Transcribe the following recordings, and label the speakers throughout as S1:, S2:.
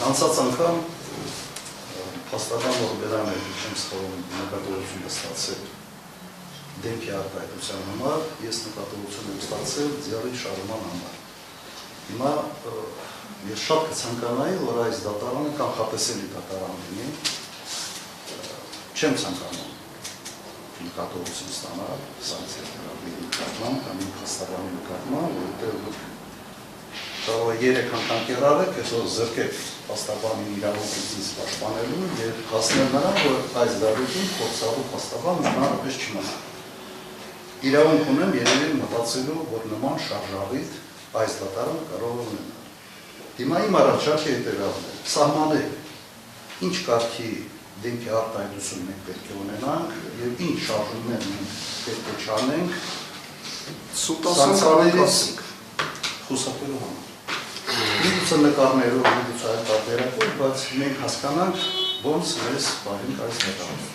S1: Անցած անգամ փաստական որ բերան էր չեմ սխալվում նկատողություն ստացել դեմքի արտահայտության համար, ես նկատողություն եմ ստացել ձեռի շարժման համար։ Հիմա ես շատ կցանկանայի, որ այս դատարանը կանխատեսելի դատարան լինի, չեմ ցանկանում նկատողություն ստանալ սանկցիա նկատմամբ կամ փաստաբանի նկատմամբ, որտեղ կարող է 3 անգամ կերարեք, այսօր զրկեք փաստաբանի իրավունքից պաշտպանելու եւ հասնել նրան, որ այս դարույթին փորձառու փաստաբան հնարավորապես չմնա։ Իրավունք ունեմ երևի մտածելու, որ նման շարժառիթ այս դատարանը կարող է ունենալ։ Հիմա իմ առաջարկը հետևյալն է. սահմանեք ինչ կարգի դեմքի արտահայտություն մենք պետք է ունենանք եւ ինչ շարժումներ մենք պետք է չանենք սանկցիաներից խուսափելու համար։ Միգուցե նկարներով, միգուցե այլ տարբերակով, բայց մենք հասկանանք ոնց մեզ բարին այս դատարանը։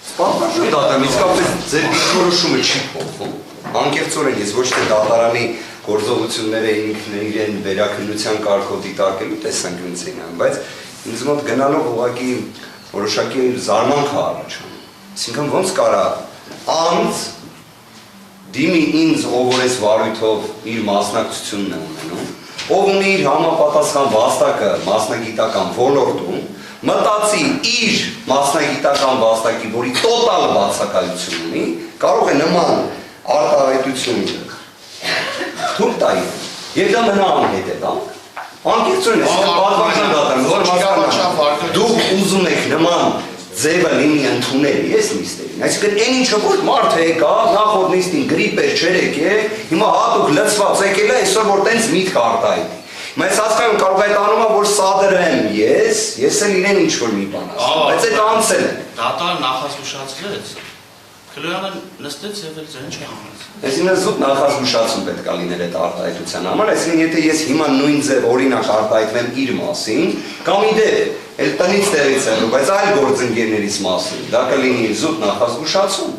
S2: Սպառնալի դատարան իսկապես ձեր դիրքորոշումը չի փոխվում։ Անկեղծորեն ես ոչ թե դատարանի գործողությունները ինքն իրեն վերաքննության կարգով դիտարկելու տեսանկյունից են անում, բայց ինձ մոտ գնալով ուղղակի որոշակի զարմանք է առաջանում։ Այսինքն ոնց կարա անձ դիմի ինձ, ով որ այս վարույթով իր մասնակցությունն է ունենում, ով ունի իր համապատասխան վաստակը մասնագիտական ոլորտում, մտածի իր մասնագիտական վաստակի, որի տոտալ բացակայություն ունի, կարող է նման արտահայտություն թույլ տայի, եւ դա մնա անհետեւանք, անկեղծորեն պատվական դատարան, դուք ուզում եք նման ձևը լինի ընդունել, ես նիստերին, այսինքն այն ինչը որ մարդը եկա, նախորդ նիստին գրիպեր չերեք է, հիմա հատուկ լցված եկել է, այսօր որ տենց միտք արտահայտի։ Հիմա ես հասկանում կարող այդ անումը, որ սադրեմ ես էլ իրեն ինչ-որ մի բան ասեմ, բայց այդ անցել է։
S3: Դատարանը նախազգուշացրեց, Քլոյանը նստեց եւ էլ ձեն չհանեց։
S2: Այսինքն զուտ նախազգուշացում պետք է լիներ այդ արտահայտության համար, այսինքն եթե ես հիմա նույն ձև օրինակ արտահայտվեմ իր մասին, կամ իդեպ էլ տնից տեղից եմ, բայց այլ գործընկերներից մասին, դա կլինի զուտ նախազգուշացում։